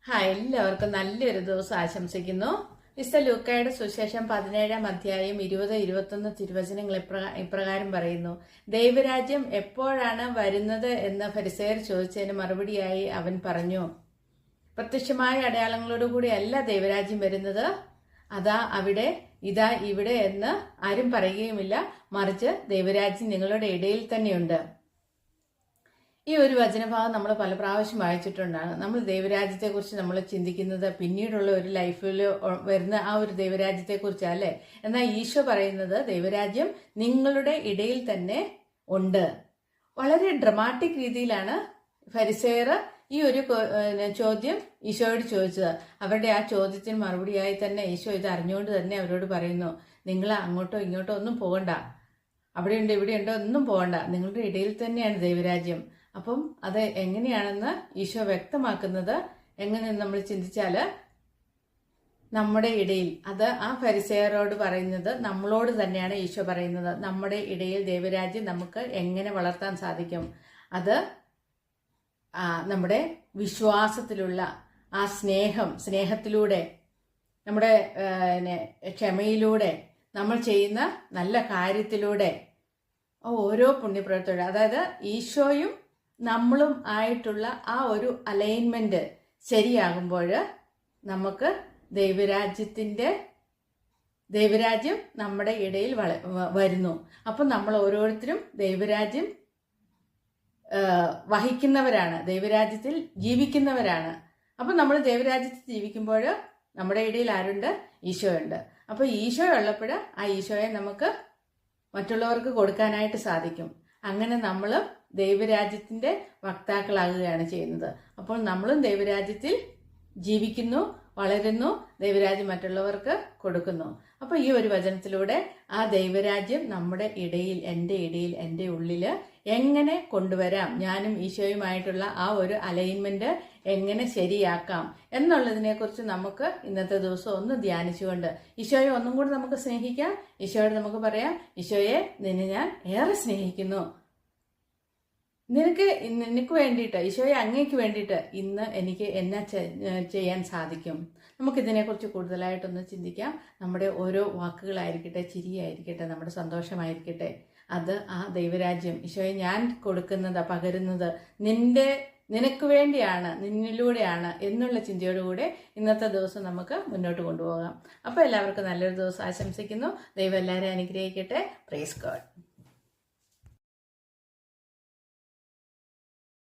Hi, എല്ലാവർക്കും നല്ലൊരു ദിവസം ആശംസിക്കുന്നു. വിശുദ്ധ ലൂക്കായുടെ സുവിശേഷം 17-ാം അധ്യായം 20-21 തിരുവചനങ്ങൾ ഇപ്രകാരം പറയുന്നു. ദൈവരാജ്യം എപ്പോഴാണ് വരുന്നത് എന്ന് ഫരിസേയർ ചോദിച്ചതിന് മറുപടിയായി അവൻ പറഞ്ഞു, പ്രത്യക്ഷമായ അടയാളങ്ങളോടുകൂടിയല്ല ദൈവരാജ്യം വരുന്നത്. അതാ അവിടെ, ഇതാ ഇവിടെ എന്ന് ആരും പറയുകയുമില്ല. മറിച്ച് ദൈവരാജ്യം നിങ്ങളുടെ ഇടയിൽ തന്നെയുണ്ട്. ഈ ഒരു വചനഭാഗം നമ്മൾ പല പ്രാവശ്യം വായിച്ചിട്ടുണ്ടാണ്. നമ്മൾ ദൈവരാജ്യത്തെക്കുറിച്ച് നമ്മൾ ചിന്തിക്കുന്നത് പിന്നീടുള്ള ഒരു ലൈഫിൽ വരുന്ന ആ ഒരു ദൈവരാജ്യത്തെക്കുറിച്ചാണ്, അല്ലേ? എന്നാൽ ഈശോ പറയുന്നത് ദൈവരാജ്യം നിങ്ങളുടെ ഇടയിൽ തന്നെ ഉണ്ട്. വളരെ ഡ്രമാറ്റിക് രീതിയിലാണ് ഫരിസേയർ ഈ ഒരു ചോദ്യം ഈശോയോട് ചോദിച്ചത്. അവരുടെ ആ ചോദ്യത്തിന് മറുപടിയായി തന്നെ ഈശോ ഇത് അറിഞ്ഞുകൊണ്ട് തന്നെ അവരോട് പറയുന്നു, നിങ്ങൾ അങ്ങോട്ടോ ഇങ്ങോട്ടോ ഒന്നും പോകണ്ട, അവിടെയുണ്ട് ഇവിടെയുണ്ടോ ഒന്നും പോകണ്ട, നിങ്ങളുടെ ഇടയിൽ തന്നെയാണ് ദൈവരാജ്യം. അപ്പം അത് എങ്ങനെയാണെന്ന് ഈശോ വ്യക്തമാക്കുന്നത് എങ്ങനെ നമ്മൾ ചിന്തിച്ചാൽ, നമ്മുടെ ഇടയിൽ, അത് ആ ഫരിസേയരോട് പറയുന്നത് നമ്മളോട് തന്നെയാണ് ഈശോ പറയുന്നത്. നമ്മുടെ ഇടയിൽ ദൈവരാജ്യം നമുക്ക് എങ്ങനെ വളർത്താൻ സാധിക്കും? അത് നമ്മുടെ വിശ്വാസത്തിലുള്ള ആ സ്നേഹത്തിലൂടെ, നമ്മുടെ ക്ഷമയിലൂടെ, നമ്മൾ ചെയ്യുന്ന നല്ല കാര്യത്തിലൂടെ, ഓരോ പുണ്യപ്രവൃത്തിയോടെ, അതായത് ഈശോയും നമ്മളും ആയിട്ടുള്ള ആ ഒരു അലൈൻമെന്റ് ശരിയാകുമ്പോൾ നമുക്ക് ദൈവരാജ്യം നമ്മുടെ ഇടയിൽ വരുന്നു. അപ്പം നമ്മൾ ഓരോരുത്തരും ദൈവരാജ്യം വഹിക്കുന്നവരാണ്, ദൈവരാജ്യത്തിൽ ജീവിക്കുന്നവരാണ്. അപ്പം നമ്മൾ ദൈവരാജ്യത്തിൽ ജീവിക്കുമ്പോൾ നമ്മുടെ ഇടയിൽ ആരുണ്ട്? ഈശോയുണ്ട്. അപ്പോൾ ഈശോ ഉള്ളപ്പോൾ ആ ഈശോയെ നമുക്ക് മറ്റുള്ളവർക്ക് കൊടുക്കാനായിട്ട് സാധിക്കും. അങ്ങനെ നമ്മൾ ദൈവരാജ്യത്തിന്റെ വക്താക്കളാകുകയാണ് ചെയ്യുന്നത്. അപ്പോൾ നമ്മളും ദൈവരാജ്യത്തിൽ ജീവിക്കുന്നു, വളരുന്നു, ദൈവരാജ്യം മറ്റുള്ളവർക്ക് കൊടുക്കുന്നു. അപ്പോൾ ഈ ഒരു വചനത്തിലൂടെ ആ ദൈവരാജ്യം നമ്മുടെ ഇടയിൽ, എൻ്റെ ഉള്ളിൽ എങ്ങനെ കൊണ്ടുവരാം, ഞാനും ഈശോയുമായിട്ടുള്ള ആ ഒരു അലൈൻമെന്റ് എങ്ങനെ ശരിയാക്കാം എന്നുള്ളതിനെക്കുറിച്ച് നമുക്ക് ഇന്നത്തെ ദിവസം ഒന്ന് ധ്യാനിച്ചുകൊണ്ട് ഈശോയെ ഒന്നും കൂടി നമുക്ക് സ്നേഹിക്കാം. ഈശോയോട് നമുക്ക് പറയാം, ഈശോയെ, നിന്നെ ഞാൻ ഏറെ സ്നേഹിക്കുന്നു. നിനക്ക് വേണ്ടിയിട്ട്, ഈശോയെ അങ്ങേക്ക് വേണ്ടിയിട്ട് ഇന്ന് എനിക്ക് എന്നാ ചെയ്യാൻ സാധിക്കും? നമുക്കിതിനെക്കുറിച്ച് കൂടുതലായിട്ടൊന്ന് ചിന്തിക്കാം. നമ്മുടെ ഓരോ വാക്കുകളായിരിക്കട്ടെ, ചിരിയായിരിക്കട്ടെ, നമ്മുടെ സന്തോഷമായിരിക്കട്ടെ, അത് ആ ദൈവരാജ്യം ഈശോയെ ഞാൻ കൊടുക്കുന്നത്, പകരുന്നത് നിനക്ക് വേണ്ടിയാണ്, നിന്നിലൂടെയാണ് എന്നുള്ള ചിന്തയോടുകൂടെ ഇന്നത്തെ ദിവസം നമുക്ക് മുന്നോട്ട് കൊണ്ടുപോകാം. അപ്പോൾ എല്ലാവർക്കും നല്ലൊരു ദിവസം ആശംസിക്കുന്നു. ദൈവം എല്ലാവരെയും അനുഗ്രഹിക്കട്ടെ. Praise God.